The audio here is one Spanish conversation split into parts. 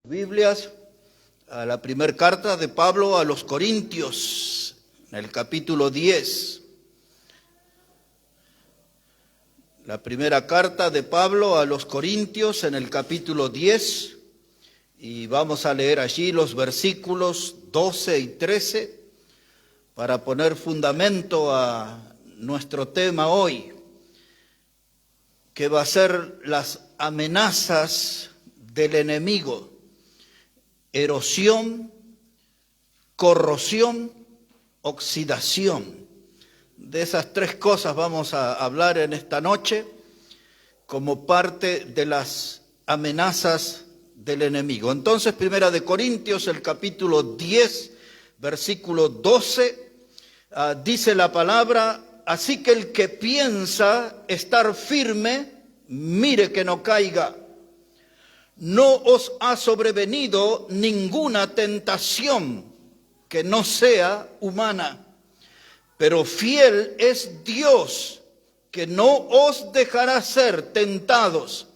Biblias a la primera carta de Pablo a los Corintios, en el capítulo 10. La primera carta de Pablo a los Corintios en el capítulo 10, y vamos a leer allí los versículos 12 y 13 para poner fundamento a nuestro tema hoy, que va a ser las amenazas del enemigo: erosión, corrosión, oxidación. De esas tres cosas vamos a hablar en esta noche como parte de las amenazas del enemigo. Entonces, Primera de Corintios, el capítulo 10, versículo 12, dice la palabra: así que el que piensa estar firme, mire que no caiga. No os ha sobrevenido ninguna tentación que no sea humana, pero fiel es Dios, que no os dejará ser tentados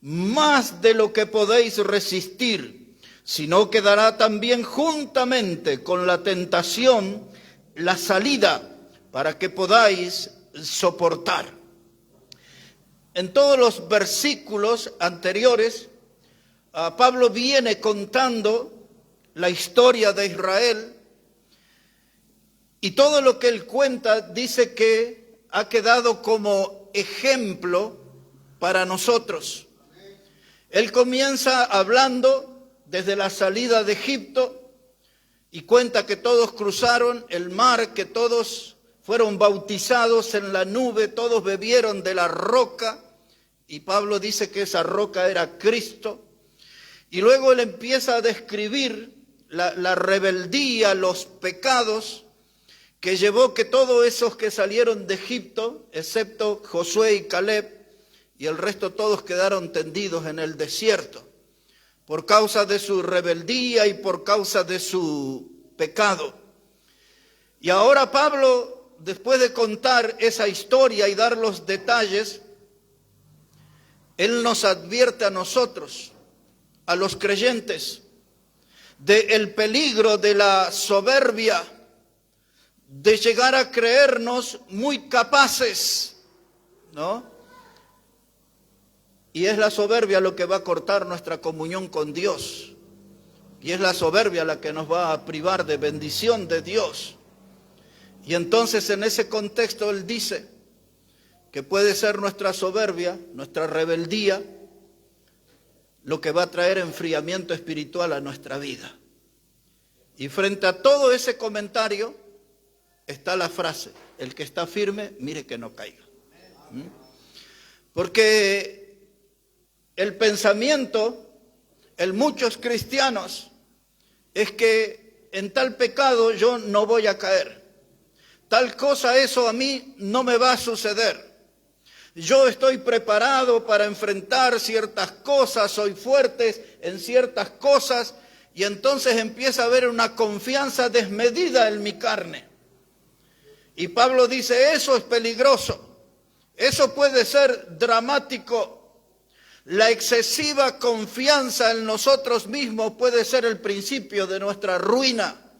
más de lo que podéis resistir, sino que dará también juntamente con la tentación la salida para que podáis soportar. En todos los versículos anteriores, Pablo viene contando la historia de Israel, y todo lo que él cuenta dice que ha quedado como ejemplo para nosotros. Él comienza hablando desde la salida de Egipto y cuenta que todos cruzaron el mar, que todos fueron bautizados en la nube, todos bebieron de la roca, y Pablo dice que esa roca era Cristo. Y luego él empieza a describir la rebeldía, los pecados que llevó que todos esos que salieron de Egipto, excepto Josué y Caleb, y el resto todos quedaron tendidos en el desierto, por causa de su rebeldía y por causa de su pecado. Y ahora Pablo, después de contar esa historia y dar los detalles, él nos advierte a nosotros, a los creyentes, del peligro de la soberbia, de llegar a creernos muy capaces, ¿no? Y es la soberbia lo que va a cortar nuestra comunión con Dios. Y es la soberbia la que nos va a privar de bendición de Dios. Y entonces en ese contexto él dice que puede ser nuestra soberbia, nuestra rebeldía, lo que va a traer enfriamiento espiritual a nuestra vida. Y frente a todo ese comentario está la frase: el que está firme, mire que no caiga. Porque el pensamiento en muchos cristianos es que en tal pecado yo no voy a caer. Tal cosa, eso a mí no me va a suceder. Yo estoy preparado para enfrentar ciertas cosas, soy fuerte en ciertas cosas, y entonces empieza a haber una confianza desmedida en mi carne. Y Pablo dice, eso es peligroso, eso puede ser dramático. La excesiva confianza en nosotros mismos puede ser el principio de nuestra ruina.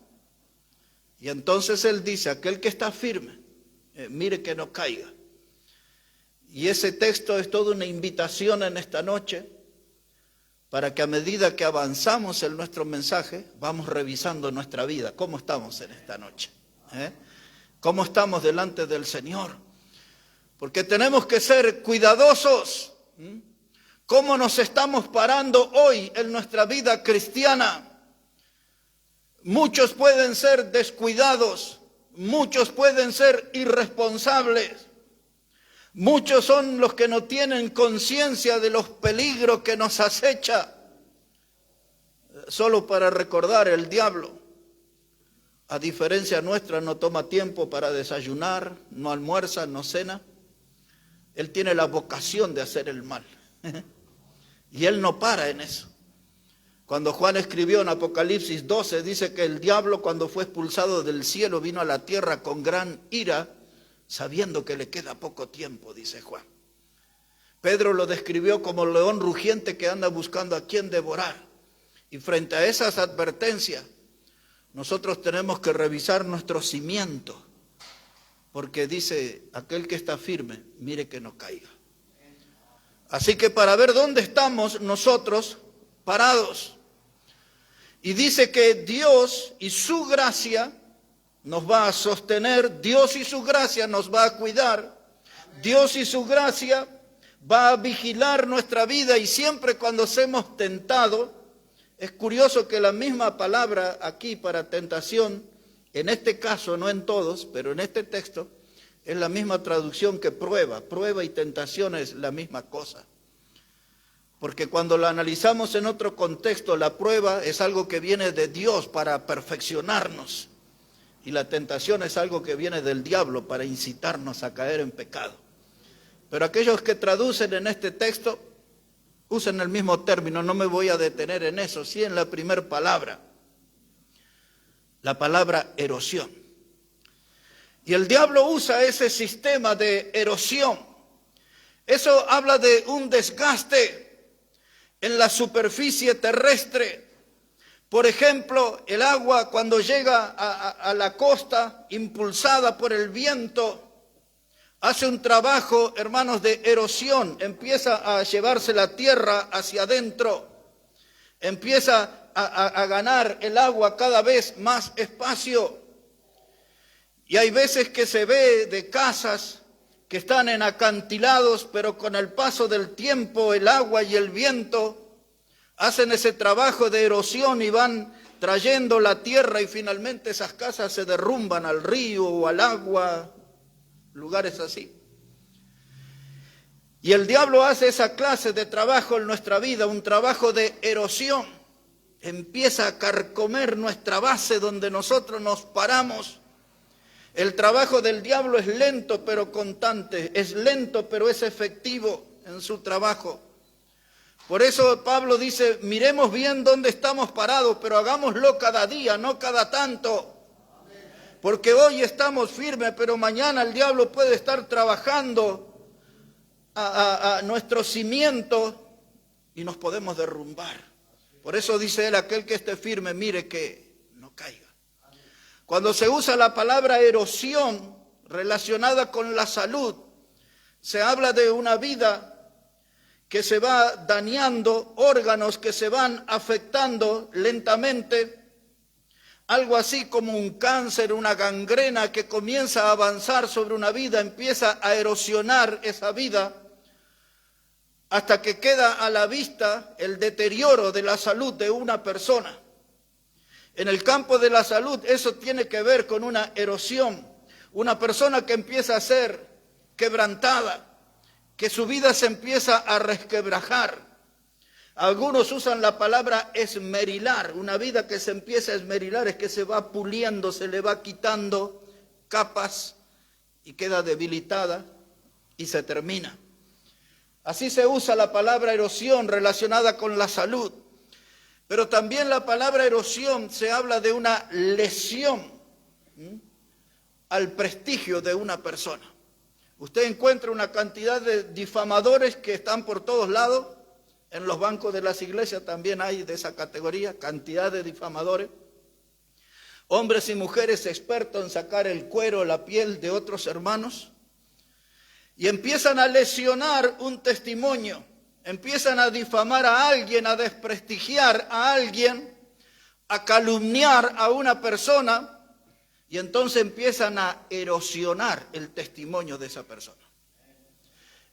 Y entonces él dice, aquel que está firme, mire que no caiga. Y ese texto es toda una invitación en esta noche para que a medida que avanzamos en nuestro mensaje, vamos revisando nuestra vida. ¿Cómo estamos en esta noche? ¿Cómo estamos delante del Señor? Porque tenemos que ser cuidadosos. ¿Cómo nos estamos parando hoy en nuestra vida cristiana? Muchos pueden ser descuidados, muchos pueden ser irresponsables. Muchos son los que no tienen conciencia de los peligros que nos acecha. Solo para recordar, el diablo, a diferencia nuestra, no toma tiempo para desayunar, no almuerza, no cena. Él tiene la vocación de hacer el mal. Y él no para en eso. Cuando Juan escribió en Apocalipsis 12, dice que el diablo, cuando fue expulsado del cielo, vino a la tierra con gran ira, sabiendo que le queda poco tiempo, dice Juan. Pedro lo describió como león rugiente que anda buscando a quien devorar. Y frente a esas advertencias, nosotros tenemos que revisar nuestro cimiento, porque dice, aquel que está firme, mire que no caiga. Así que para ver dónde estamos nosotros parados, y dice que Dios y su gracia nos va a sostener, Dios y su gracia nos va a cuidar, Dios y su gracia va a vigilar nuestra vida, y siempre cuando seamos tentados, es curioso que la misma palabra aquí para tentación, en este caso, no en todos, pero en este texto, es la misma traducción que prueba. Prueba y tentación es la misma cosa. Porque cuando la analizamos en otro contexto, la prueba es algo que viene de Dios para perfeccionarnos. Y la tentación es algo que viene del diablo para incitarnos a caer en pecado. Pero aquellos que traducen en este texto, usan el mismo término, no me voy a detener en eso, sí en la primera palabra, la palabra erosión. Y el diablo usa ese sistema de erosión. Eso habla de un desgaste en la superficie terrestre. Por ejemplo, el agua cuando llega a la costa, impulsada por el viento, hace un trabajo, hermanos, de erosión, empieza a llevarse la tierra hacia adentro, empieza a ganar el agua cada vez más espacio. Y hay veces que se ve de casas que están en acantilados, pero con el paso del tiempo, el agua y el viento hacen ese trabajo de erosión y van trayendo la tierra, y finalmente esas casas se derrumban al río o al agua, lugares así. Y el diablo hace esa clase de trabajo en nuestra vida, un trabajo de erosión. Empieza a carcomer nuestra base donde nosotros nos paramos. El trabajo del diablo es lento pero constante, es lento pero es efectivo en su trabajo. Por eso Pablo dice, miremos bien dónde estamos parados, pero hagámoslo cada día, no cada tanto. Porque hoy estamos firmes, pero mañana el diablo puede estar trabajando a nuestro cimiento y nos podemos derrumbar. Por eso dice él, aquel que esté firme, mire que no caiga. Cuando se usa la palabra erosión relacionada con la salud, se habla de una vida que se va dañando, órganos que se van afectando lentamente, algo así como un cáncer, una gangrena que comienza a avanzar sobre una vida, empieza a erosionar esa vida, hasta que queda a la vista el deterioro de la salud de una persona. En el campo de la salud eso tiene que ver con una erosión, una persona que empieza a ser quebrantada, que su vida se empieza a resquebrajar. Algunos usan la palabra esmerilar, una vida que se empieza a esmerilar es que se va puliendo, se le va quitando capas y queda debilitada y se termina. Así se usa la palabra erosión relacionada con la salud. Pero también la palabra erosión se habla de una lesión al prestigio de una persona. Usted encuentra una cantidad de difamadores que están por todos lados. En los bancos de las iglesias también hay de esa categoría, cantidad de difamadores. Hombres y mujeres expertos en sacar el cuero, la piel de otros hermanos. Y empiezan a lesionar un testimonio, empiezan a difamar a alguien, a desprestigiar a alguien, a calumniar a una persona, y entonces empiezan a erosionar el testimonio de esa persona.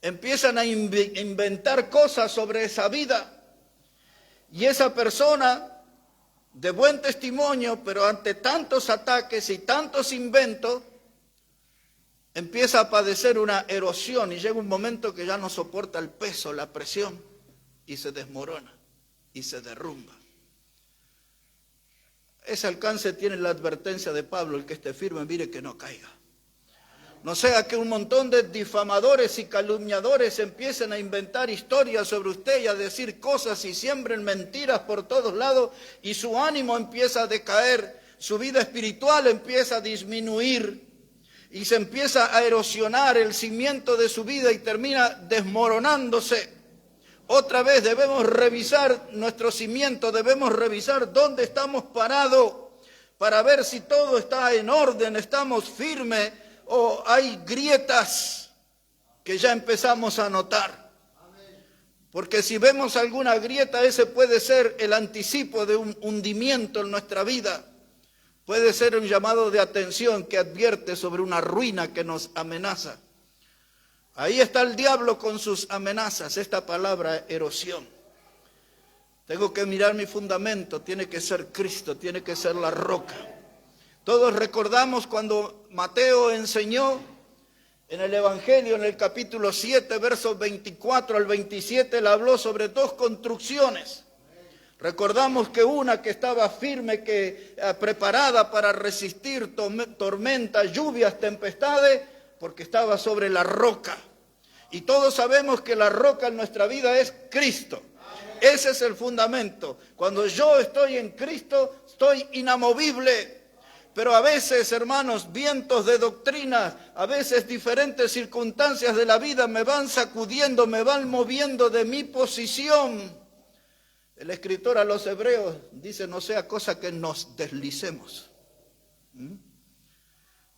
Empiezan a inventar cosas sobre esa vida, y esa persona de buen testimonio, pero ante tantos ataques y tantos inventos, empieza a padecer una erosión y llega un momento que ya no soporta el peso, la presión, y se desmorona y se derrumba. Ese alcance tiene la advertencia de Pablo, el que esté firme, mire que no caiga. No sea que un montón de difamadores y calumniadores empiecen a inventar historias sobre usted y a decir cosas y siembren mentiras por todos lados y su ánimo empieza a decaer, su vida espiritual empieza a disminuir y se empieza a erosionar el cimiento de su vida y termina desmoronándose. Otra vez debemos revisar nuestro cimiento, debemos revisar dónde estamos parados para ver si todo está en orden, estamos firmes o hay grietas que ya empezamos a notar. Porque si vemos alguna grieta, ese puede ser el anticipo de un hundimiento en nuestra vida. Puede ser un llamado de atención que advierte sobre una ruina que nos amenaza. Ahí está el diablo con sus amenazas, esta palabra erosión. Tengo que mirar mi fundamento, tiene que ser Cristo, tiene que ser la roca. Todos recordamos cuando Mateo enseñó en el Evangelio, en el capítulo 7, versos 24 al 27, él habló sobre dos construcciones. Recordamos que una que estaba firme, preparada para resistir tormentas, lluvias, tempestades, porque estaba sobre la roca. Y todos sabemos que la roca en nuestra vida es Cristo. Ese es el fundamento. Cuando yo estoy en Cristo, estoy inamovible. Pero a veces, hermanos, vientos de doctrina, a veces diferentes circunstancias de la vida me van sacudiendo, me van moviendo de mi posición. El escritor a los Hebreos dice, no sea cosa que nos deslicemos.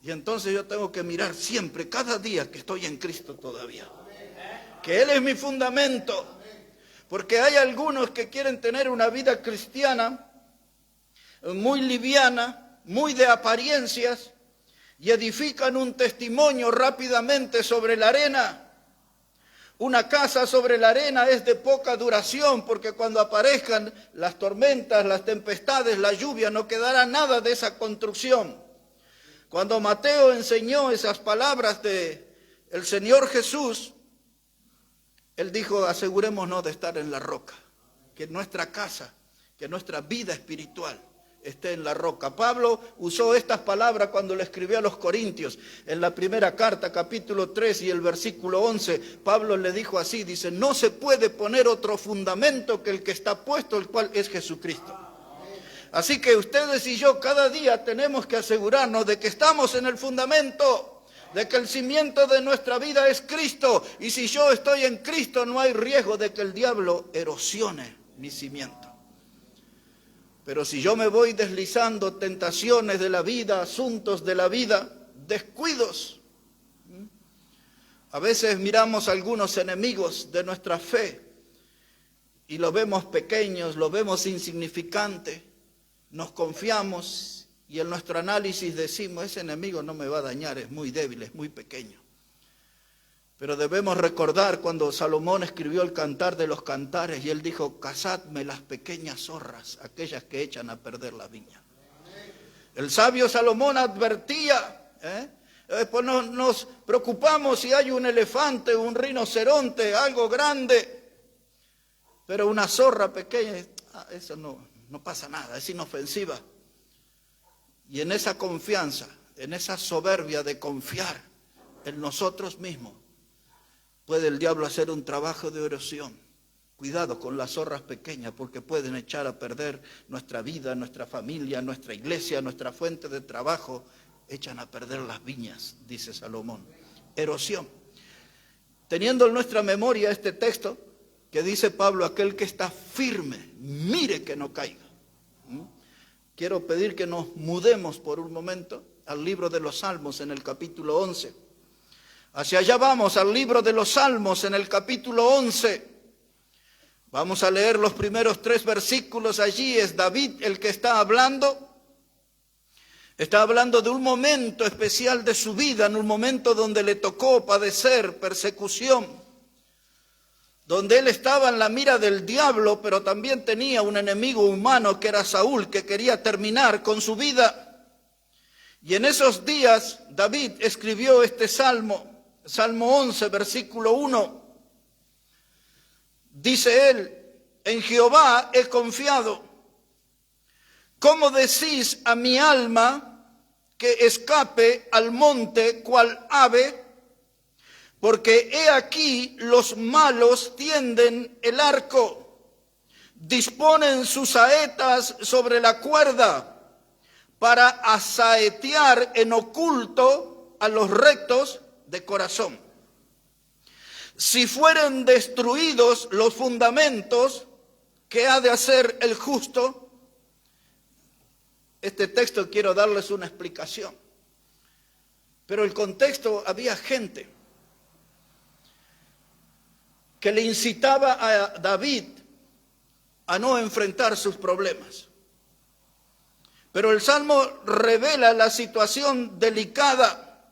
Y entonces yo tengo que mirar siempre, cada día que estoy en Cristo todavía. Que Él es mi fundamento. Porque hay algunos que quieren tener una vida cristiana muy liviana, muy de apariencias, y edifican un testimonio rápidamente sobre la arena. Una casa sobre la arena es de poca duración, porque cuando aparezcan las tormentas, las tempestades, la lluvia, no quedará nada de esa construcción. Cuando Mateo enseñó esas palabras del Señor Jesús, él dijo, asegurémonos de estar en la roca, que nuestra casa, que nuestra vida espiritual esté en la roca. Pablo usó estas palabras cuando le escribió a los Corintios. En la primera carta, capítulo 3 y el versículo 11, Pablo le dijo así, dice, no se puede poner otro fundamento que el que está puesto, el cual es Jesucristo. Así que ustedes y yo cada día tenemos que asegurarnos de que estamos en el fundamento, de que el cimiento de nuestra vida es Cristo. Y si yo estoy en Cristo, no hay riesgo de que el diablo erosione mi cimiento. Pero si yo me voy deslizando, tentaciones de la vida, asuntos de la vida, descuidos. A veces miramos a algunos enemigos de nuestra fe y los vemos pequeños, los vemos insignificantes, nos confiamos y en nuestro análisis decimos, ese enemigo no me va a dañar, es muy débil, es muy pequeño. Pero debemos recordar cuando Salomón escribió el Cantar de los Cantares y él dijo, cazadme las pequeñas zorras, aquellas que echan a perder la viña. El sabio Salomón advertía, pues nos preocupamos si hay un elefante, un rinoceronte, algo grande, pero una zorra pequeña, eso no pasa nada, es inofensiva. Y en esa confianza, en esa soberbia de confiar en nosotros mismos, puede el diablo hacer un trabajo de erosión. Cuidado con las zorras pequeñas porque pueden echar a perder nuestra vida, nuestra familia, nuestra iglesia, nuestra fuente de trabajo. Echan a perder las viñas, dice Salomón. Erosión. Teniendo en nuestra memoria este texto que dice Pablo, aquel que está firme, mire que no caiga. Quiero pedir que nos mudemos por un momento al libro de los Salmos en el capítulo 11. Hacia allá vamos, al libro de los Salmos en el capítulo 11. Vamos a leer los primeros 3 versículos. Allí es David el que está hablando. Está hablando de un momento especial de su vida, en un momento donde le tocó padecer persecución, donde él estaba en la mira del diablo, pero también tenía un enemigo humano que era Saúl, que quería terminar con su vida. Y en esos días David escribió este salmo, Salmo 11, versículo 1. Dice él, en Jehová he confiado. ¿Cómo decís a mi alma que escape al monte cual ave? Porque he aquí los malos tienden el arco, disponen sus saetas sobre la cuerda para asaetear en oculto a los rectos de corazón. si fueren destruidos los fundamentos, ¿qué ha de hacer el justo? Este texto quiero darles una explicación. Pero el contexto, había gente que le incitaba a David a no enfrentar sus problemas. Pero el Salmo revela la situación delicada.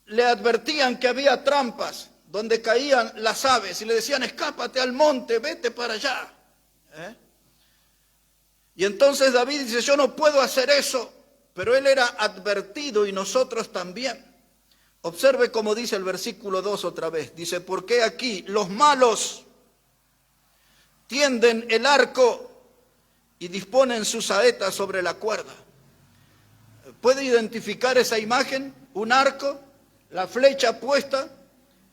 Le advertían que había trampas donde caían las aves y le decían, escápate al monte, vete para allá. Y entonces David dice, yo no puedo hacer eso, pero él era advertido y nosotros también. Observe cómo dice el versículo 2 otra vez. Dice, ¿por qué aquí los malos tienden el arco y disponen sus saetas sobre la cuerda? ¿Puede identificar esa imagen? Un arco, la flecha puesta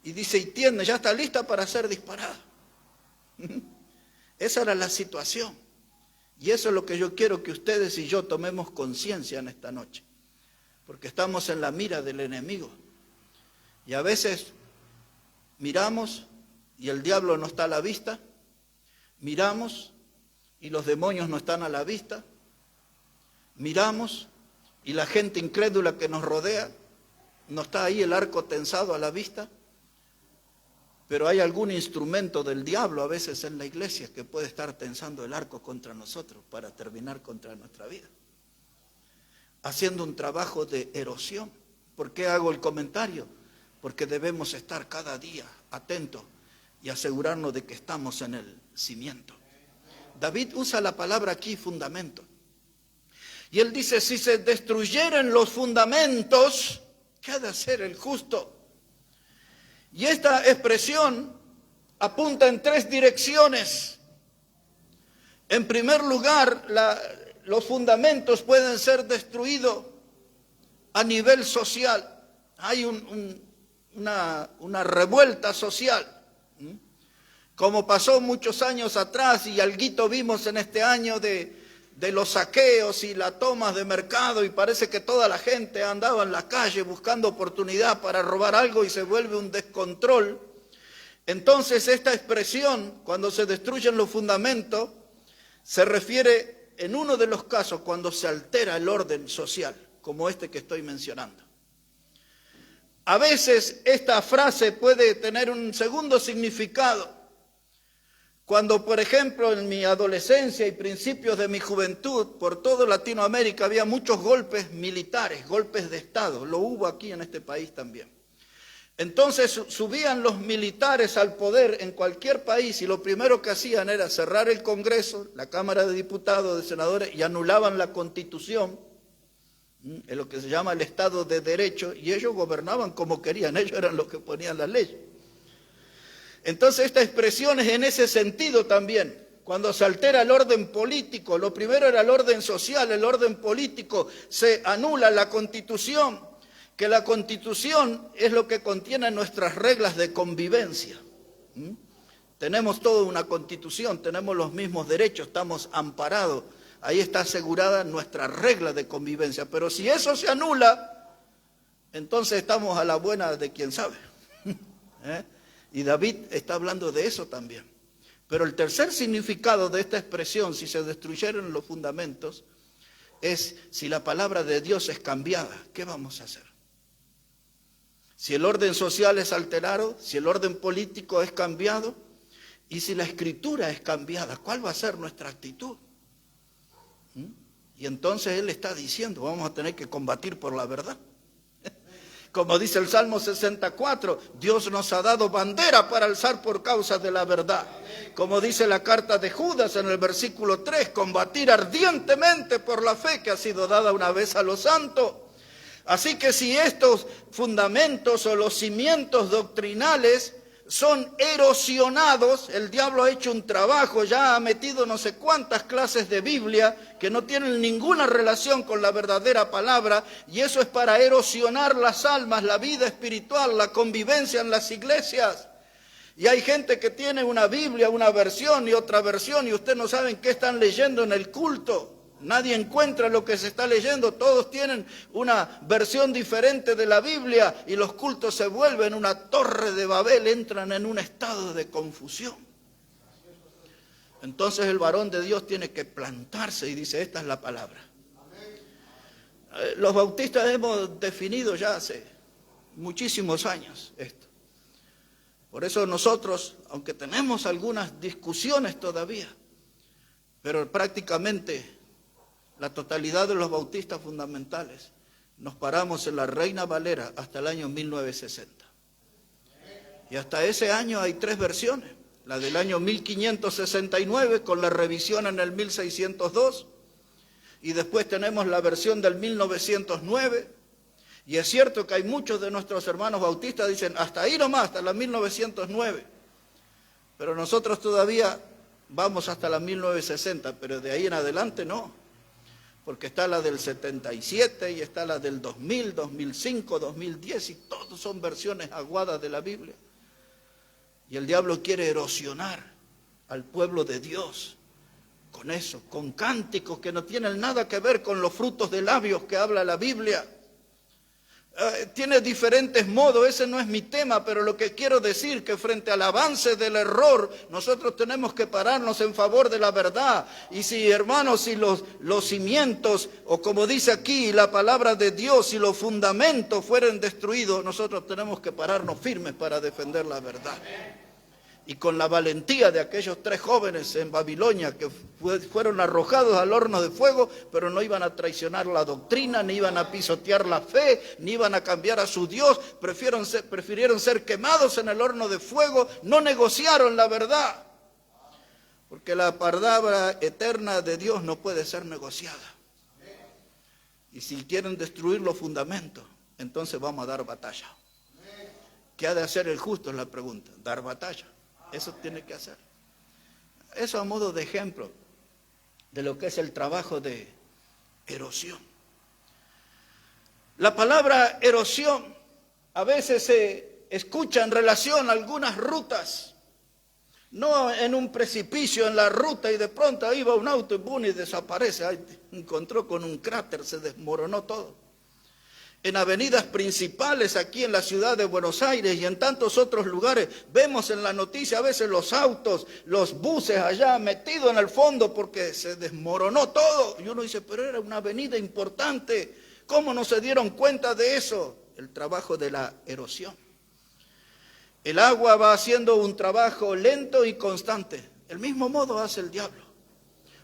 y dice, y tiende, ya está lista para ser disparada. Esa era la situación. Y eso es lo que yo quiero que ustedes y yo tomemos conciencia en esta noche. Porque estamos en la mira del enemigo. Y a veces miramos y el diablo no está a la vista. Miramos y los demonios no están a la vista. Miramos y la gente incrédula que nos rodea, no está ahí el arco tensado a la vista. Pero hay algún instrumento del diablo a veces en la iglesia que puede estar tensando el arco contra nosotros para terminar contra nuestra vida. Haciendo un trabajo de erosión. ¿Por qué hago el comentario? Porque debemos estar cada día atentos y asegurarnos de que estamos en el cimiento. David usa la palabra aquí, fundamento. Y él dice, si se destruyeran los fundamentos, ¿qué ha de hacer el justo? Y esta expresión apunta en tres direcciones. En primer lugar, los fundamentos pueden ser destruidos a nivel social. Hay una revuelta social, como pasó muchos años atrás y alguito vimos en este año de los saqueos y las tomas de mercado, y parece que toda la gente andaba en la calle buscando oportunidad para robar algo y se vuelve un descontrol. Entonces esta expresión, cuando se destruyen los fundamentos, se refiere en uno de los casos cuando se altera el orden social, como este que estoy mencionando. A veces esta frase puede tener un segundo significado. Cuando, por ejemplo, en mi adolescencia y principios de mi juventud, por toda Latinoamérica había muchos golpes militares, golpes de Estado. Lo hubo aquí en este país también. Entonces subían los militares al poder en cualquier país y lo primero que hacían era cerrar el Congreso, la Cámara de Diputados, de Senadores, y anulaban la Constitución, en lo que se llama el Estado de Derecho, y ellos gobernaban como querían, ellos eran los que ponían las leyes. Entonces esta expresión es en ese sentido también. Cuando se altera el orden político, lo primero era el orden social, el orden político, se anula la Constitución, que la Constitución es lo que contiene nuestras reglas de convivencia. Tenemos toda una Constitución, tenemos los mismos derechos, estamos amparados, ahí está asegurada nuestra regla de convivencia, pero si eso se anula, entonces estamos a la buena de quien sabe. Y David está hablando de eso también. Pero el tercer significado de esta expresión, si se destruyeron los fundamentos, es si la palabra de Dios es cambiada, ¿qué vamos a hacer? Si el orden social es alterado, si el orden político es cambiado, y si la escritura es cambiada, ¿cuál va a ser nuestra actitud? Y entonces él está diciendo, vamos a tener que combatir por la verdad. Como dice el Salmo 64, Dios nos ha dado bandera para alzar por causa de la verdad. Como dice la carta de Judas en el versículo 3, combatir ardientemente por la fe que ha sido dada una vez a los santos. Así que si estos fundamentos o los cimientos doctrinales son erosionados, el diablo ha hecho un trabajo, ya ha metido no sé cuántas clases de Biblia que no tienen ninguna relación con la verdadera palabra, y eso es para erosionar las almas, la vida espiritual, la convivencia en las iglesias. Y hay gente que tiene una Biblia, una versión y otra versión, y ustedes no saben qué están leyendo en el culto. Nadie encuentra lo que se está leyendo, todos tienen una versión diferente de la Biblia y los cultos se vuelven una torre de Babel, entran en un estado de confusión. Entonces el varón de Dios tiene que plantarse y dice, esta es la palabra. Los bautistas hemos definido ya hace muchísimos años esto. Por eso nosotros, aunque tenemos algunas discusiones todavía, pero prácticamente la totalidad de los bautistas fundamentales nos paramos en la Reina Valera hasta el año 1960. Y hasta ese año hay 3 versiones. La del año 1569 con la revisión en el 1602. Y después tenemos la versión del 1909. Y es cierto que hay muchos de nuestros hermanos bautistas que dicen hasta ahí nomás, hasta la 1909. Pero nosotros todavía vamos hasta la 1960, pero de ahí en adelante no. Porque está la del 77 y está la del 2000, 2005, 2010 y todos son versiones aguadas de la Biblia. Y el diablo quiere erosionar al pueblo de Dios con eso, con cánticos que no tienen nada que ver con los frutos de labios que habla la Biblia. Tiene diferentes modos, ese no es mi tema, pero lo que quiero decir que frente al avance del error, nosotros tenemos que pararnos en favor de la verdad. Y si, hermanos, si los cimientos, o como dice aquí, la palabra de Dios, si los fundamentos fueren destruidos, nosotros tenemos que pararnos firmes para defender la verdad. Y con la valentía de aquellos 3 jóvenes en Babilonia que fueron arrojados al horno de fuego, pero no iban a traicionar la doctrina, ni iban a pisotear la fe, ni iban a cambiar a su Dios, prefirieron ser quemados en el horno de fuego, no negociaron la verdad, porque la palabra eterna de Dios no puede ser negociada. Y si quieren destruir los fundamentos, entonces vamos a dar batalla. ¿Qué ha de hacer el justo? Es la pregunta, dar batalla. Eso tiene que hacer. Eso a modo de ejemplo de lo que es el trabajo de erosión. La palabra erosión a veces se escucha en relación a algunas rutas. No en un precipicio en la ruta y de pronto ahí va un auto y boom, y desaparece. Ahí encontró con un cráter, se desmoronó todo. En avenidas principales aquí en la ciudad de Buenos Aires y en tantos otros lugares, vemos en la noticia a veces los autos, los buses allá metidos en el fondo porque se desmoronó todo. Y uno dice, pero era una avenida importante, ¿cómo no se dieron cuenta de eso? El trabajo de la erosión. El agua va haciendo un trabajo lento y constante. El mismo modo hace el diablo.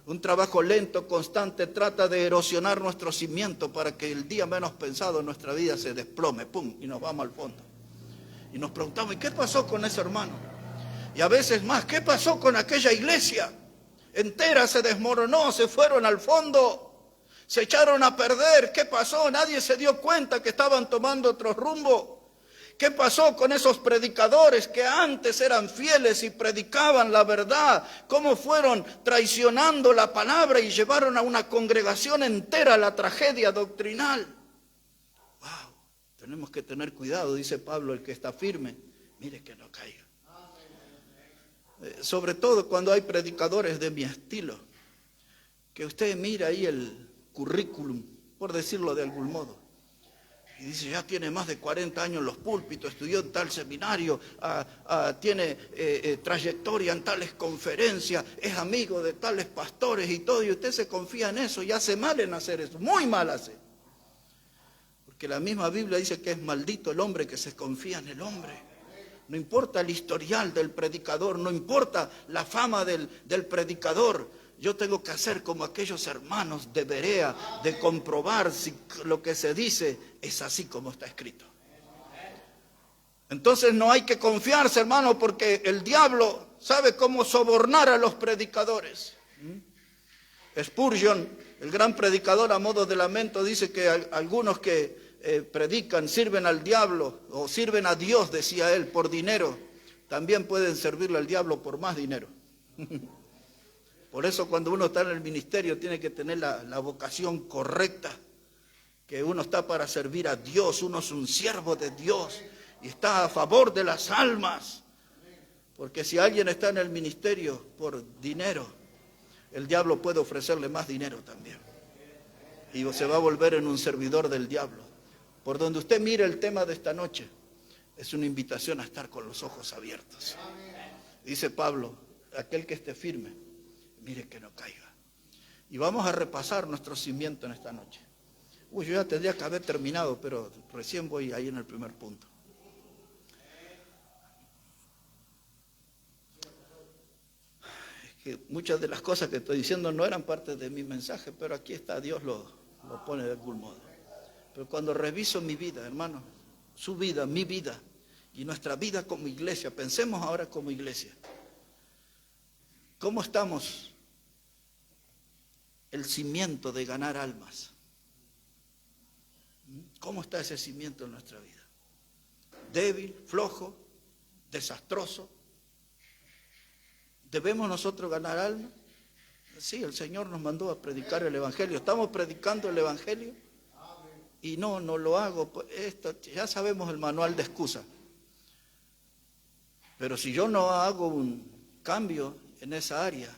Un trabajo lento, constante, trata de erosionar nuestro cimiento para que el día menos pensado en nuestra vida se desplome, ¡pum!, y nos vamos al fondo. Y nos preguntamos, ¿y qué pasó con ese hermano? Y a veces más, ¿qué pasó con aquella iglesia? Entera se desmoronó, se fueron al fondo, se echaron a perder. ¿Qué pasó? Nadie se dio cuenta que estaban tomando otro rumbo. ¿Qué pasó con esos predicadores que antes eran fieles y predicaban la verdad? ¿Cómo fueron traicionando la palabra y llevaron a una congregación entera a la tragedia doctrinal? ¡Wow! Tenemos que tener cuidado, dice Pablo, el que está firme, mire que no caiga. Sobre todo cuando hay predicadores de mi estilo, que usted mira ahí el currículum, por decirlo de algún modo. Y dice, ya tiene más de 40 años en los púlpitos, estudió en tal seminario, tiene trayectoria en tales conferencias, es amigo de tales pastores y todo, y usted se confía en eso y hace mal en hacer eso, muy mal hace. Porque la misma Biblia dice que es maldito el hombre que se confía en el hombre. No importa el historial del predicador, no importa la fama del predicador. Yo tengo que hacer como aquellos hermanos de Berea, de comprobar si lo que se dice es así como está escrito. Entonces no hay que confiarse, hermano, porque el diablo sabe cómo sobornar a los predicadores. Spurgeon, el gran predicador a modo de lamento, dice que algunos que predican sirven al diablo o sirven a Dios, decía él, por dinero. También pueden servirle al diablo por más dinero. Por eso cuando uno está en el ministerio tiene que tener la vocación correcta, que uno está para servir a Dios, uno es un siervo de Dios y está a favor de las almas. Porque si alguien está en el ministerio por dinero, el diablo puede ofrecerle más dinero también. Y se va a volver en un servidor del diablo. Por donde usted mire el tema de esta noche, es una invitación a estar con los ojos abiertos. Dice Pablo, aquel que esté firme, mire que no caiga. Y vamos a repasar nuestro cimiento en esta noche. Yo ya tendría que haber terminado, pero recién voy ahí en el primer punto. Es que muchas de las cosas que estoy diciendo no eran parte de mi mensaje, pero aquí está, Dios lo pone de algún modo. Pero cuando reviso mi vida, hermano, su vida, mi vida y nuestra vida como iglesia, pensemos ahora como iglesia. ¿Cómo estamos? El cimiento de ganar almas. ¿Cómo está ese cimiento en nuestra vida? Débil, flojo, desastroso. ¿Debemos nosotros ganar almas? Sí, el Señor nos mandó a predicar el Evangelio. ¿Estamos predicando el Evangelio? Y no lo hago. Ya sabemos el manual de excusa. Pero si yo no hago un cambio en esa área,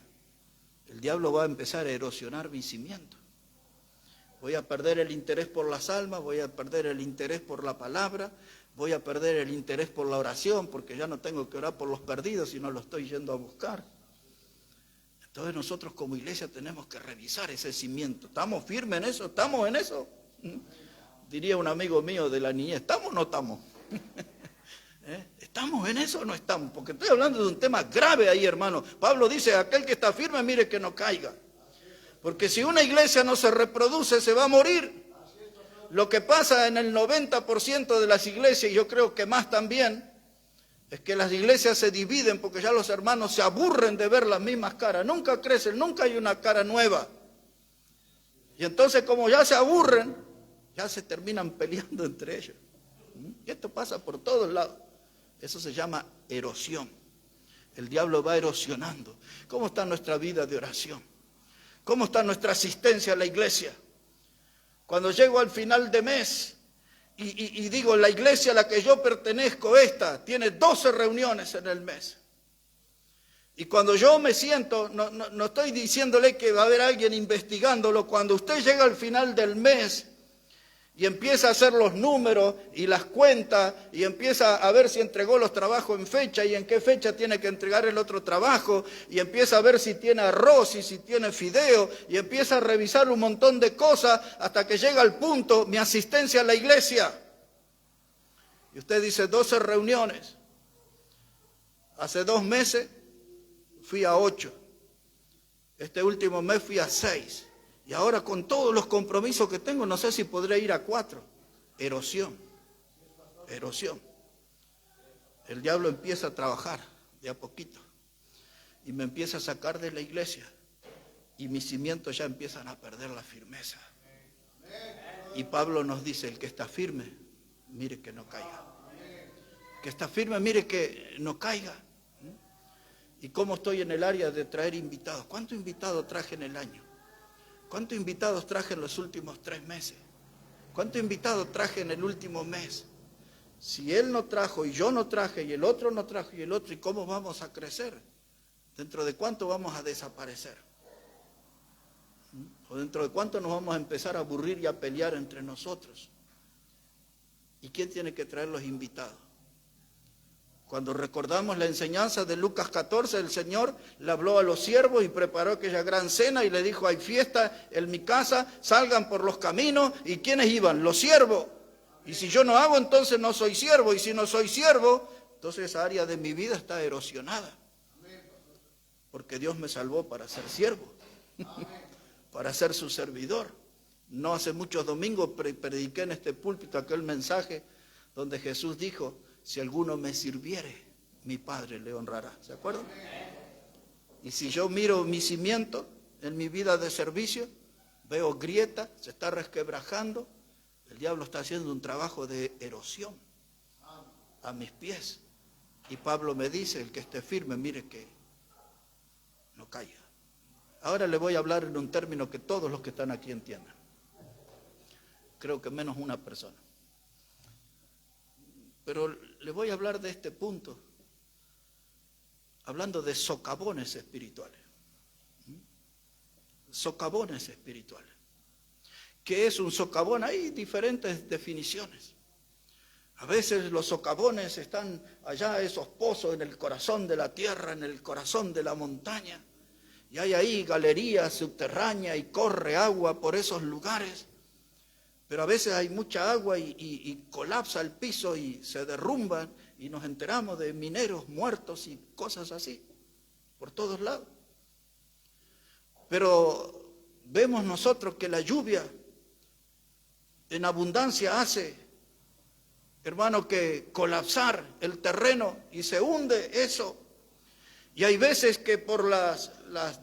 el diablo va a empezar a erosionar mi cimiento. Voy a perder el interés por las almas, voy a perder el interés por la palabra, voy a perder el interés por la oración, porque ya no tengo que orar por los perdidos, sino lo estoy yendo a buscar. Entonces nosotros como iglesia tenemos que revisar ese cimiento. ¿Estamos firmes en eso? ¿Estamos en eso? Diría un amigo mío de la niñez, ¿estamos o no estamos? ¿Estamos en eso o no estamos? Porque estoy hablando de un tema grave ahí, hermano. Pablo dice, aquel que está firme, mire que no caiga. Porque si una iglesia no se reproduce, se va a morir. Lo que pasa en el 90% de las iglesias, y yo creo que más también, es que las iglesias se dividen porque ya los hermanos se aburren de ver las mismas caras. Nunca crecen, nunca hay una cara nueva. Y entonces como ya se aburren, ya se terminan peleando entre ellos. Y esto pasa por todos lados. Eso se llama erosión. El diablo va erosionando. ¿Cómo está nuestra vida de oración? ¿Cómo está nuestra asistencia a la iglesia? Cuando llego al final de mes y digo, la iglesia a la que yo pertenezco, tiene 12 reuniones en el mes. Y cuando yo me siento, no estoy diciéndole que va a haber alguien investigándolo, cuando usted llega al final del mes y empieza a hacer los números y las cuentas y empieza a ver si entregó los trabajos en fecha y en qué fecha tiene que entregar el otro trabajo y empieza a ver si tiene arroz y si tiene fideo y empieza a revisar un montón de cosas hasta que llega al punto, mi asistencia a la iglesia. Y usted dice 12 reuniones. Hace 2 meses fui a 8. Este último mes fui a 6. Y ahora con todos los compromisos que tengo, no sé si podré ir a 4. Erosión. Erosión. El diablo empieza a trabajar de a poquito. Y me empieza a sacar de la iglesia. Y mis cimientos ya empiezan a perder la firmeza. Y Pablo nos dice, el que está firme, mire que no caiga. El que está firme, mire que no caiga. ¿Y cómo estoy en el área de traer invitados? ¿Cuántos invitados traje en el año? ¿Cuántos invitados traje en los últimos 3 meses? ¿Cuántos invitados traje en el último mes? Si él no trajo y yo no traje y el otro no trajo y el otro, ¿y cómo vamos a crecer? ¿Dentro de cuánto vamos a desaparecer? ¿O dentro de cuánto nos vamos a empezar a aburrir y a pelear entre nosotros? ¿Y quién tiene que traer los invitados? Cuando recordamos la enseñanza de Lucas 14, el Señor le habló a los siervos y preparó aquella gran cena y le dijo, hay fiesta en mi casa, salgan por los caminos. ¿Y quiénes iban? Los siervos. Y si yo no hago, entonces no soy siervo. Y si no soy siervo, entonces esa área de mi vida está erosionada. Porque Dios me salvó para ser siervo, para ser su servidor. No hace muchos domingos prediqué en este púlpito aquel mensaje donde Jesús dijo, si alguno me sirviere, mi Padre le honrará. ¿Se acuerdan? Y si yo miro mi cimiento en mi vida de servicio, veo grieta, se está resquebrajando, el diablo está haciendo un trabajo de erosión a mis pies. Y Pablo me dice, el que esté firme, mire que no caiga. Ahora le voy a hablar en un término que todos los que están aquí entiendan. Creo que menos una persona. Pero le voy a hablar de este punto, hablando de socavones espirituales. socavones espirituales. ¿Qué es un socavón? Hay diferentes definiciones. A veces los socavones están allá, esos pozos en el corazón de la tierra, en el corazón de la montaña. Y hay ahí galerías subterráneas y corre agua por esos lugares. Pero a veces hay mucha agua y colapsa el piso y se derrumban y nos enteramos de mineros muertos y cosas así, por todos lados. Pero vemos nosotros que la lluvia en abundancia hace, hermano, que colapsar el terreno y se hunde eso. Y hay veces que por las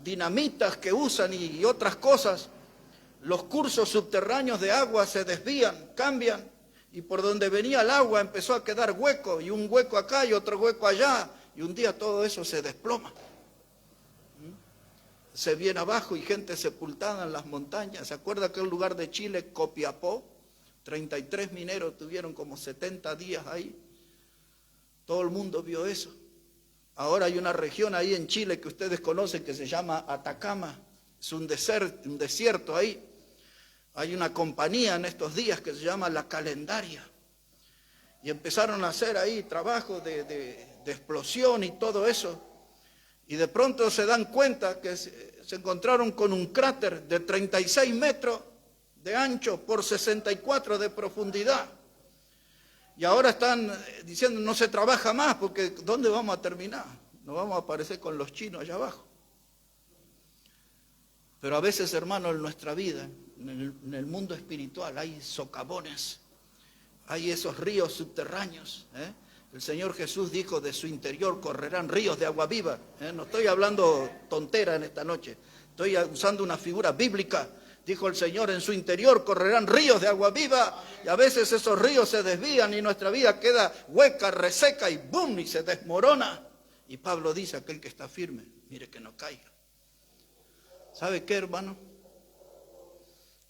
dinamitas que usan y otras cosas, los cursos subterráneos de agua se desvían, cambian, y por donde venía el agua empezó a quedar hueco, y un hueco acá y otro hueco allá, y un día todo eso se desploma. Se viene abajo y gente sepultada en las montañas. ¿Se acuerda aquel lugar de Chile, Copiapó? 33 mineros tuvieron como 70 días ahí. Todo el mundo vio eso. Ahora hay una región ahí en Chile que ustedes conocen que se llama Atacama. Es un desierto ahí. Hay una compañía en estos días que se llama La Calendaria. Y empezaron a hacer ahí trabajo de explosión y todo eso. Y de pronto se dan cuenta que se encontraron con un cráter de 36 metros de ancho por 64 de profundidad. Y ahora están diciendo no se trabaja más porque ¿dónde vamos a terminar? Nos vamos a aparecer con los chinos allá abajo. Pero a veces, hermano, en nuestra vida, en el mundo espiritual, hay socavones, hay esos ríos subterráneos. El Señor Jesús dijo, de su interior correrán ríos de agua viva. No estoy hablando tontera en esta noche, estoy usando una figura bíblica. Dijo el Señor, en su interior correrán ríos de agua viva. Y a veces esos ríos se desvían y nuestra vida queda hueca, reseca y ¡bum! Y se desmorona. Y Pablo dice, aquel que está firme, mire que no caiga. ¿Sabe qué, hermano?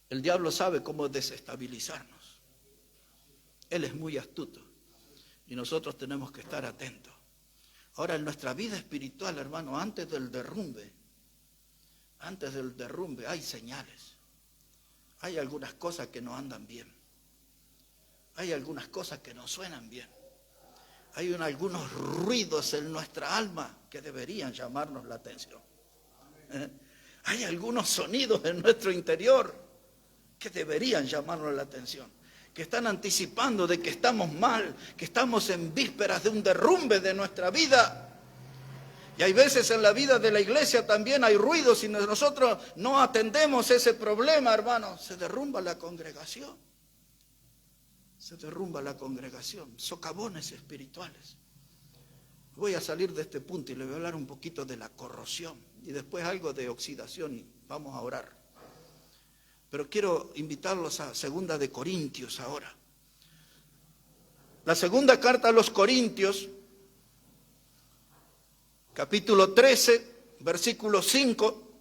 El diablo sabe cómo desestabilizarnos. Él es muy astuto y nosotros tenemos que estar atentos. Ahora, en nuestra vida espiritual, hermano, antes del derrumbe hay señales. Hay algunas cosas que no andan bien. Hay algunas cosas que no suenan bien. Hay algunos ruidos en nuestra alma que deberían llamarnos la atención. Hay algunos sonidos en nuestro interior que deberían llamarnos la atención, que están anticipando de que estamos mal, que estamos en vísperas de un derrumbe de nuestra vida. Y hay veces en la vida de la iglesia también hay ruidos y nosotros no atendemos ese problema, hermano. Se derrumba la congregación. Se derrumba la congregación. Socavones espirituales. Voy a salir de este punto y le voy a hablar un poquito de la corrosión y después algo de oxidación y vamos a orar. Pero quiero invitarlos a 2 de Corintios ahora. La segunda carta a los Corintios, capítulo 13, versículo 5.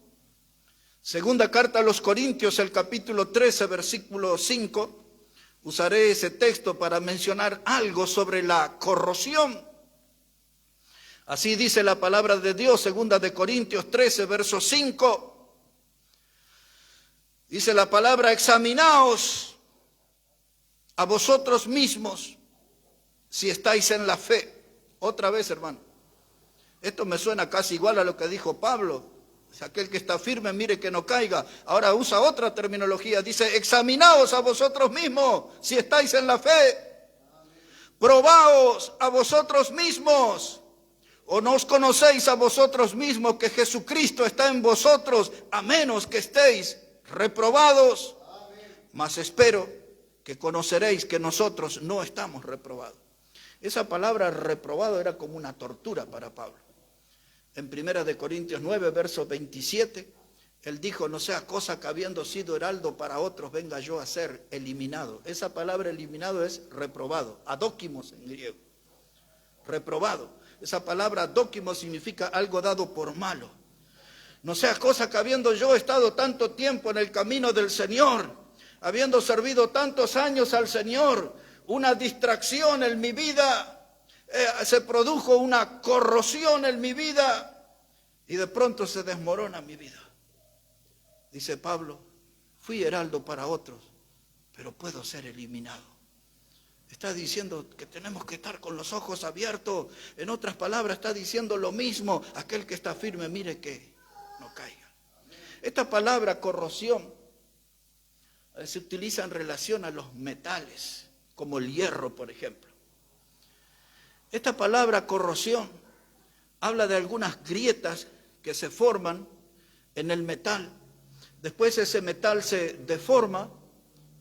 Segunda carta a los Corintios, el capítulo 13, versículo 5. Usaré ese texto para mencionar algo sobre la corrosión. Así dice la palabra de Dios, segunda de Corintios 13, verso 5. Dice la palabra, examinaos a vosotros mismos si estáis en la fe. Otra vez, hermano. Esto me suena casi igual a lo que dijo Pablo. Aquel que está firme, mire que no caiga. Ahora usa otra terminología. Dice, examinaos a vosotros mismos si estáis en la fe. Probaos a vosotros mismos. ¿O no os conocéis a vosotros mismos que Jesucristo está en vosotros, a menos que estéis reprobados? Mas espero que conoceréis que nosotros no estamos reprobados. Esa palabra reprobado era como una tortura para Pablo. En 1 de Corintios 9, verso 27, él dijo, no sea cosa que habiendo sido heraldo para otros, venga yo a ser eliminado. Esa palabra eliminado es reprobado, adóquimos en griego. Reprobado. Esa palabra adóquimos significa algo dado por malo. No sea cosa que habiendo yo estado tanto tiempo en el camino del Señor, habiendo servido tantos años al Señor, una distracción en mi vida, se produjo una corrosión en mi vida y de pronto se desmorona mi vida. Dice Pablo, fui heraldo para otros, pero puedo ser eliminado. Está diciendo que tenemos que estar con los ojos abiertos. En otras palabras, está diciendo lo mismo. Aquel que está firme, mire que no caiga. Esta palabra corrosión se utiliza en relación a los metales, como el hierro, por ejemplo. Esta palabra corrosión habla de algunas grietas que se forman en el metal. Después ese metal se deforma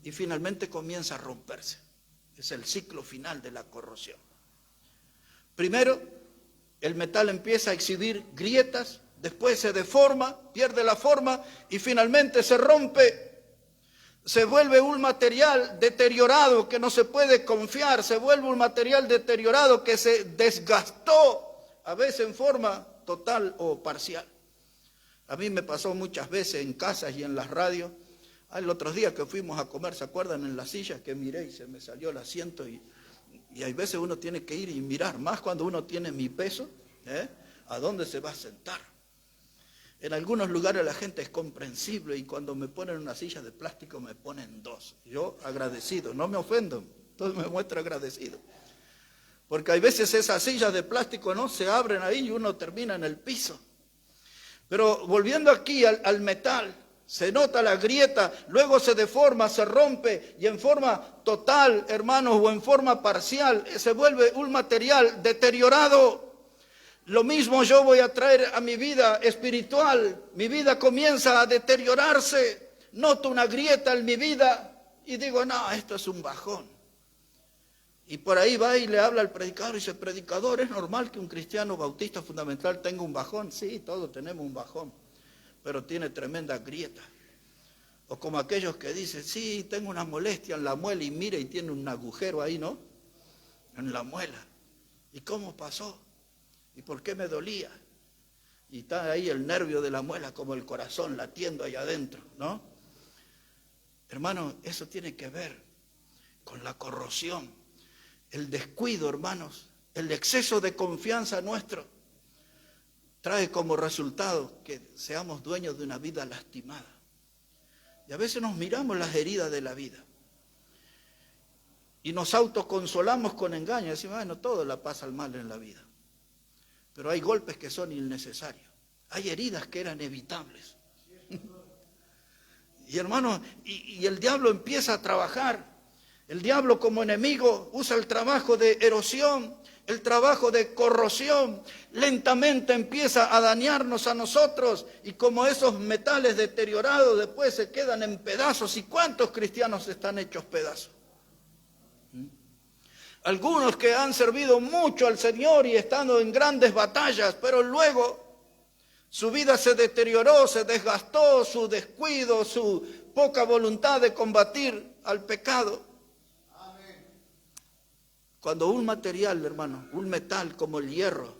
y finalmente comienza a romperse. Es el ciclo final de la corrosión. Primero, el metal empieza a exhibir grietas, después se deforma, pierde la forma y finalmente se rompe. Se vuelve un material deteriorado que no se puede confiar, se vuelve un material deteriorado que se desgastó, a veces en forma total o parcial. A mí me pasó muchas veces en casas y en las radios. El otro día que fuimos a comer, ¿se acuerdan? En las sillas que miré y se me salió el asiento y hay veces uno tiene que ir y mirar, más cuando uno tiene mi peso, ¿a dónde se va a sentar? En algunos lugares la gente es comprensible y cuando me ponen una silla de plástico me ponen dos. Yo agradecido, no me ofendo, entonces me muestro agradecido. Porque hay veces esas sillas de plástico no se abren ahí y uno termina en el piso. Pero volviendo aquí al metal, se nota la grieta, luego se deforma, se rompe y en forma total, hermanos, o en forma parcial, se vuelve un material deteriorado. Lo mismo yo voy a traer a mi vida espiritual. Mi vida comienza a deteriorarse. Noto una grieta en mi vida y digo, no, esto es un bajón. Y por ahí va y le habla al predicador y dice, predicador, ¿es normal que un cristiano bautista fundamental tenga un bajón? Sí, todos tenemos un bajón, pero tiene tremenda grieta. O como aquellos que dicen, sí, tengo una molestia en la muela y mira y tiene un agujero ahí, ¿no? En la muela. ¿Y cómo pasó? ¿Y por qué me dolía? Y está ahí el nervio de la muela como el corazón latiendo ahí adentro, ¿no? Hermano, eso tiene que ver con la corrosión, el descuido, hermanos, el exceso de confianza nuestro trae como resultado que seamos dueños de una vida lastimada. Y a veces nos miramos las heridas de la vida y nos autoconsolamos con engaño. Decimos, bueno, todo la pasa al mal en la vida. Pero hay golpes que son innecesarios. Hay heridas que eran evitables. Y hermano, y el diablo empieza a trabajar. El diablo como enemigo usa el trabajo de erosión, el trabajo de corrosión. Lentamente empieza a dañarnos a nosotros. Y como esos metales deteriorados después se quedan en pedazos. ¿Y cuántos cristianos están hechos pedazos? Algunos que han servido mucho al Señor y estando en grandes batallas, pero luego su vida se deterioró, se desgastó, su descuido, su poca voluntad de combatir al pecado. Amén. Cuando un material, hermano, un metal como el hierro,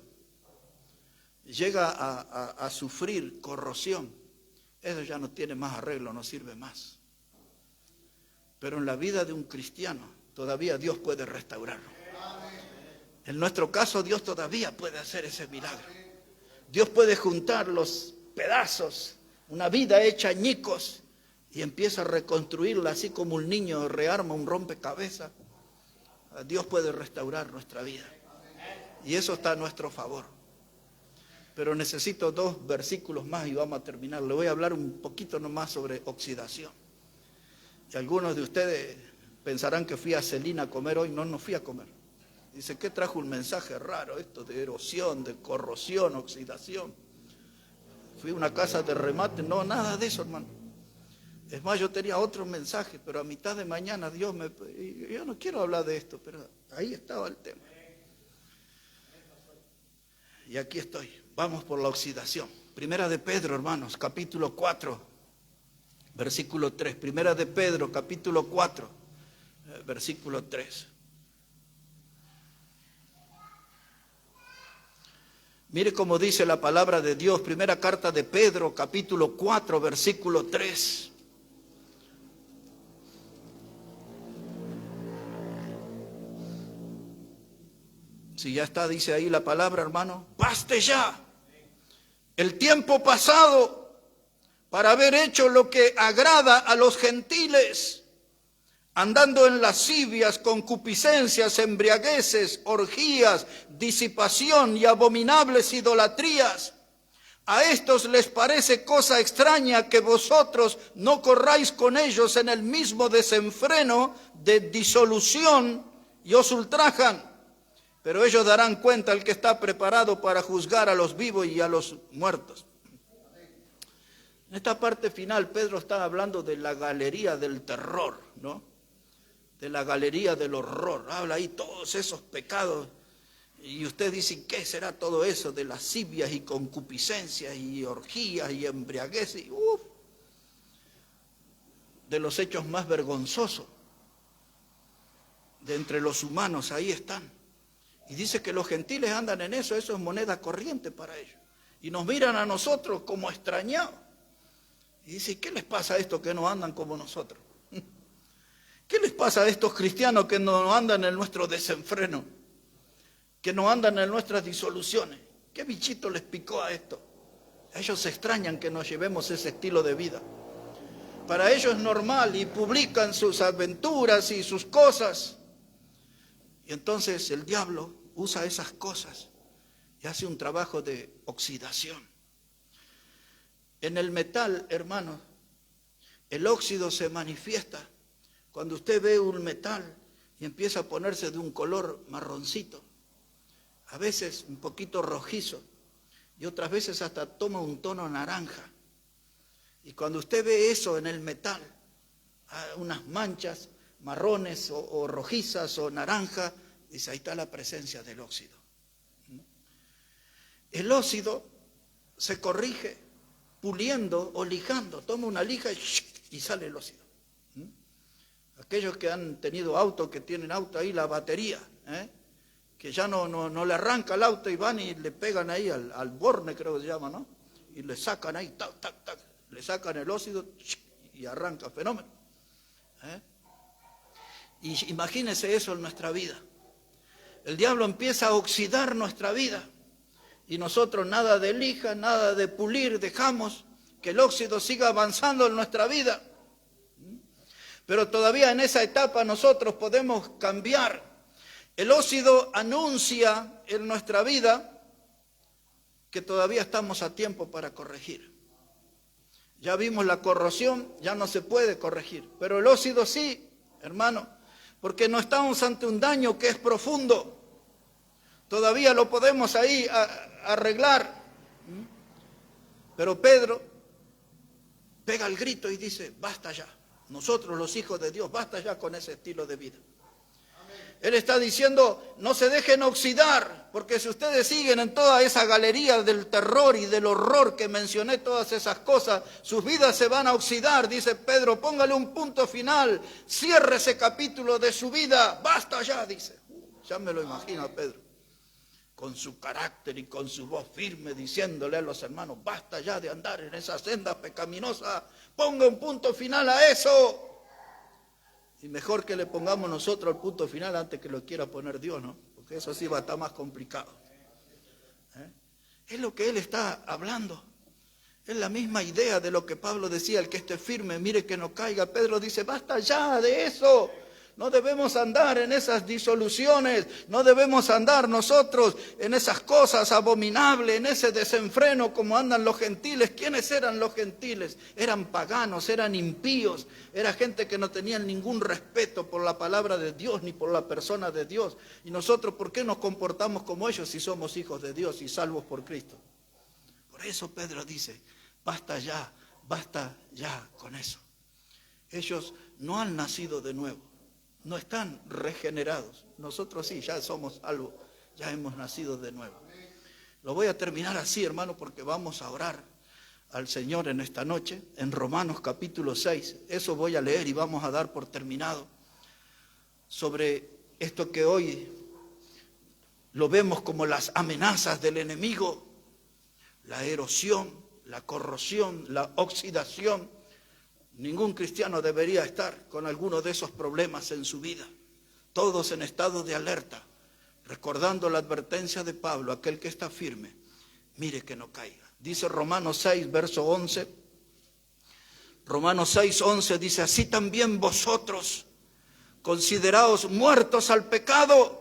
llega a sufrir corrosión, eso ya no tiene más arreglo, no sirve más. Pero en la vida de un cristiano, todavía Dios puede restaurarlo. En nuestro caso, Dios todavía puede hacer ese milagro. Dios puede juntar los pedazos, una vida hecha añicos, y empieza a reconstruirla así como un niño rearma un rompecabezas. Dios puede restaurar nuestra vida. Y eso está a nuestro favor. Pero necesito 2 versículos más y vamos a terminar. Le voy a hablar un poquito nomás sobre oxidación. Y algunos de ustedes pensarán que fui a Celina a comer hoy. No fui a comer. Dice, ¿qué trajo un mensaje raro esto de erosión, de corrosión, oxidación? Fui a una casa de remate. No, nada de eso, hermano. Es más, yo tenía otro mensaje, pero a mitad de mañana Dios me... Yo no quiero hablar de esto, pero ahí estaba el tema. Y aquí estoy. Vamos por la oxidación. Primera de Pedro, hermanos, capítulo 4, versículo 3. Primera de Pedro, capítulo 4, versículo 3. Mire cómo dice la palabra de Dios. Primera carta de Pedro, capítulo 4, versículo 3. Si ya está, dice ahí la palabra, hermano. Baste ya. El tiempo pasado para haber hecho lo que agrada a los gentiles, andando en lascivias, concupiscencias, embriagueces, orgías, disipación y abominables idolatrías. A estos les parece cosa extraña que vosotros no corráis con ellos en el mismo desenfreno de disolución y os ultrajan. Pero ellos darán cuenta al que está preparado para juzgar a los vivos y a los muertos. En esta parte final, Pedro está hablando de la galería del terror, ¿no? De la galería del horror. Habla ahí todos esos pecados. Y usted dice, ¿qué será todo eso de lascivias y concupiscencias y orgías y embriagueces? De los hechos más vergonzosos de entre los humanos, ahí están. Y dice que los gentiles andan en eso es moneda corriente para ellos. Y nos miran a nosotros como extrañados. Y dice, ¿qué les pasa a estos que no andan como nosotros? ¿Qué les pasa a estos cristianos que no andan en nuestro desenfreno? Que no andan en nuestras disoluciones. ¿Qué bichito les picó a esto? Ellos se extrañan que nos llevemos ese estilo de vida. Para ellos es normal y publican sus aventuras y sus cosas. Y entonces el diablo usa esas cosas y hace un trabajo de oxidación. En el metal, hermanos, el óxido se manifiesta cuando usted ve un metal y empieza a ponerse de un color marroncito. A veces un poquito rojizo y otras veces hasta toma un tono naranja. Y cuando usted ve eso en el metal, unas manchas marrones o rojizas o naranjas, dice, ahí está la presencia del óxido. El óxido se corrige puliendo o lijando. Toma una lija y sale el óxido. Aquellos que han tenido auto, que tienen auto ahí, la batería, que ya no le arranca el auto y van y le pegan ahí al borne, creo que se llama, ¿no? Y le sacan ahí, tac, tac, tac, le sacan el óxido y arranca, fenómeno. Y imagínense eso en nuestra vida. El diablo empieza a oxidar nuestra vida y nosotros nada de lija, nada de pulir, dejamos que el óxido siga avanzando en nuestra vida. Pero todavía en esa etapa nosotros podemos cambiar. El óxido anuncia en nuestra vida que todavía estamos a tiempo para corregir. Ya vimos la corrosión, ya no se puede corregir, pero el óxido sí, hermano, porque no estamos ante un daño que es profundo. Todavía lo podemos ahí arreglar. Pero Pedro pega el grito y dice, basta ya. Nosotros los hijos de Dios, basta ya con ese estilo de vida. Él está diciendo, no se dejen oxidar, porque si ustedes siguen en toda esa galería del terror y del horror que mencioné, todas esas cosas, sus vidas se van a oxidar. Dice Pedro, póngale un punto final, cierre ese capítulo de su vida, basta ya, dice. Ya me lo imagino a Pedro, con su carácter y con su voz firme, diciéndole a los hermanos, basta ya de andar en esa senda pecaminosa, ponga un punto final a eso. Y mejor que le pongamos nosotros el punto final antes que lo quiera poner Dios, ¿no? Porque eso sí va a estar más complicado. Es lo que él está hablando. Es la misma idea de lo que Pablo decía, el que esté firme, mire que no caiga. Pedro dice, basta ya de eso. No debemos andar en esas disoluciones, no debemos andar nosotros en esas cosas abominables, en ese desenfreno como andan los gentiles. ¿Quiénes eran los gentiles? Eran paganos, eran impíos, era gente que no tenía ningún respeto por la palabra de Dios ni por la persona de Dios. Y nosotros, ¿por qué nos comportamos como ellos si somos hijos de Dios y salvos por Cristo? Por eso Pedro dice, basta ya con eso. Ellos no han nacido de nuevo. No están regenerados. Nosotros sí, ya somos salvos, ya hemos nacido de nuevo. Lo voy a terminar así, hermano, porque vamos a orar al Señor en esta noche, en Romanos capítulo 6. Eso voy a leer y vamos a dar por terminado. Sobre esto que hoy lo vemos como las amenazas del enemigo, la erosión, la corrosión, la oxidación. Ningún cristiano debería estar con alguno de esos problemas en su vida. Todos en estado de alerta, recordando la advertencia de Pablo, aquel que está firme, mire que no caiga. Dice Romanos 6, verso 11, Romanos 6:11 dice, así también vosotros, consideraos muertos al pecado,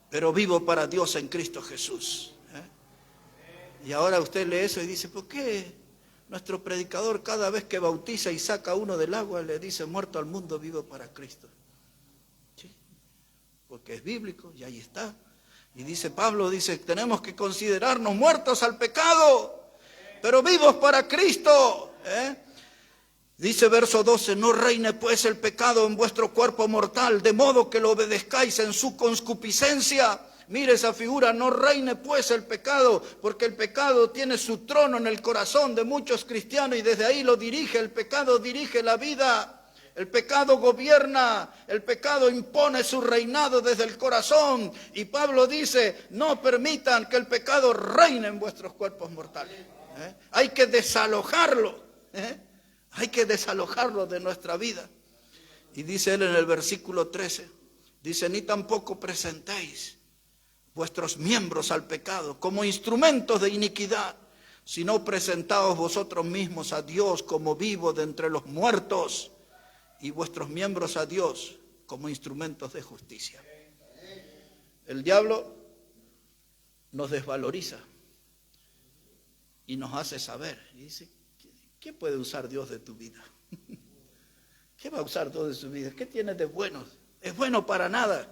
pero vivos para Dios en Cristo Jesús. Y ahora usted lee eso y dice, ¿por qué nuestro predicador cada vez que bautiza y saca a uno del agua le dice muerto al mundo, vivo para Cristo? ¿Sí? Porque es bíblico y ahí está. Y dice Pablo, dice, tenemos que considerarnos muertos al pecado, pero vivos para Cristo. Dice verso 12, no reine pues el pecado en vuestro cuerpo mortal, de modo que lo obedezcáis en su concupiscencia. Mire esa figura, no reine pues el pecado, porque el pecado tiene su trono en el corazón de muchos cristianos y desde ahí lo dirige, el pecado dirige la vida, el pecado gobierna, el pecado impone su reinado desde el corazón. Y Pablo dice, no permitan que el pecado reine en vuestros cuerpos mortales. Hay que desalojarlo, hay que desalojarlo de nuestra vida. Y dice él en el versículo 13, dice, ni tampoco presentéis vuestros miembros al pecado como instrumentos de iniquidad, sino presentaos vosotros mismos a Dios como vivos de entre los muertos y vuestros miembros a Dios como instrumentos de justicia. El diablo nos desvaloriza y nos hace saber, y dice, ¿qué puede usar Dios de tu vida? ¿Qué va a usar Dios de su vida? ¿Qué tiene de bueno? Es bueno para nada.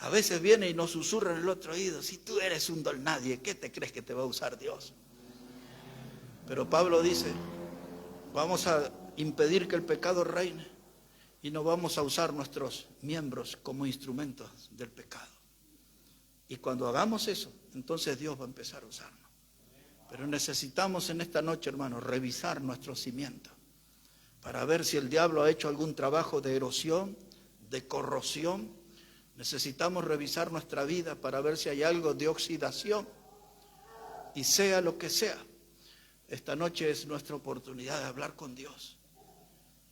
A veces viene y nos susurra en el otro oído, si tú eres un don nadie, ¿qué te crees que te va a usar Dios? Pero Pablo dice, vamos a impedir que el pecado reine y no vamos a usar nuestros miembros como instrumentos del pecado. Y cuando hagamos eso, entonces Dios va a empezar a usarnos. Pero necesitamos en esta noche, hermanos, revisar nuestros cimientos para ver si el diablo ha hecho algún trabajo de erosión, de corrosión. Necesitamos revisar nuestra vida para ver si hay algo de oxidación. Y sea lo que sea, esta noche es nuestra oportunidad de hablar con Dios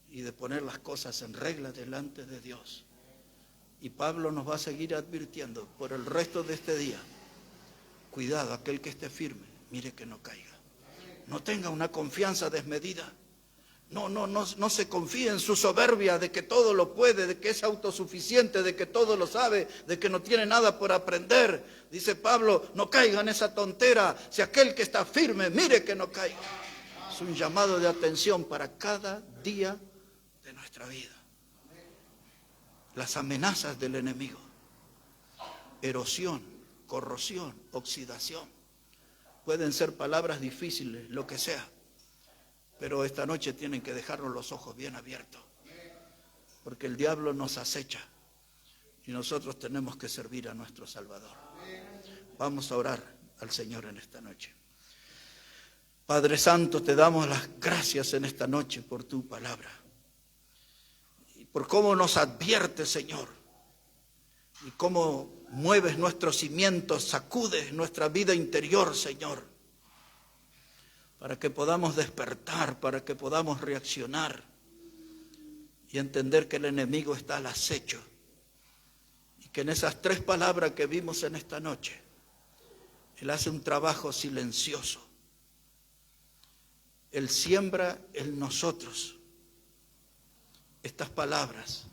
y de poner las cosas en regla delante de Dios. Y Pablo nos va a seguir advirtiendo por el resto de este día. Cuidado, aquel que esté firme, mire que no caiga. No tenga una confianza desmedida. No se confíe en su soberbia de que todo lo puede, de que es autosuficiente, de que todo lo sabe, de que no tiene nada por aprender. Dice Pablo, no caiga en esa tontera. Si aquel que está firme, mire que no caiga. Es un llamado de atención para cada día de nuestra vida. Las amenazas del enemigo, erosión, corrosión, oxidación, pueden ser palabras difíciles, lo que sea. Pero esta noche tienen que dejarnos los ojos bien abiertos, porque el diablo nos acecha y nosotros tenemos que servir a nuestro Salvador. Vamos a orar al Señor en esta noche. Padre Santo, te damos las gracias en esta noche por tu palabra y por cómo nos advierte, Señor, y cómo mueves nuestros cimientos, sacudes nuestra vida interior, Señor, para que podamos despertar, para que podamos reaccionar y entender que el enemigo está al acecho y que en esas 3 palabras que vimos en esta noche, él hace un trabajo silencioso. Él siembra en nosotros estas palabras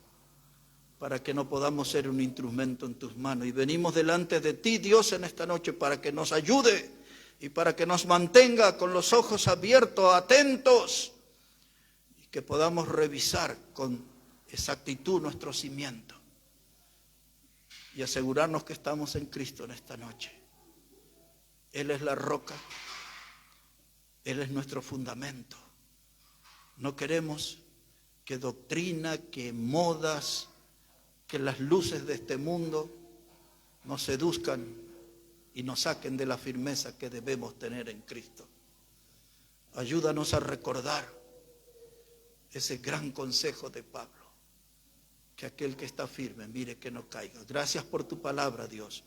para que no podamos ser un instrumento en tus manos. Y venimos delante de ti, Dios, en esta noche para que nos ayude y para que nos mantenga con los ojos abiertos, atentos, y que podamos revisar con exactitud nuestro cimiento y asegurarnos que estamos en Cristo en esta noche. Él es la roca, Él es nuestro fundamento. No queremos que doctrina, que modas, que las luces de este mundo nos seduzcan y nos saquen de la firmeza que debemos tener en Cristo. Ayúdanos a recordar ese gran consejo de Pablo, que aquel que está firme, mire que no caiga. Gracias por tu palabra, Dios,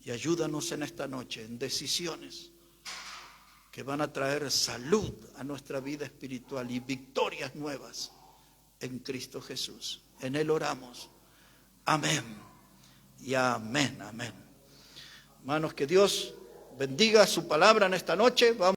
y ayúdanos en esta noche en decisiones que van a traer salud a nuestra vida espiritual y victorias nuevas en Cristo Jesús. En Él oramos. Amén y amén, amén. Hermanos, que Dios bendiga su palabra en esta noche. Vamos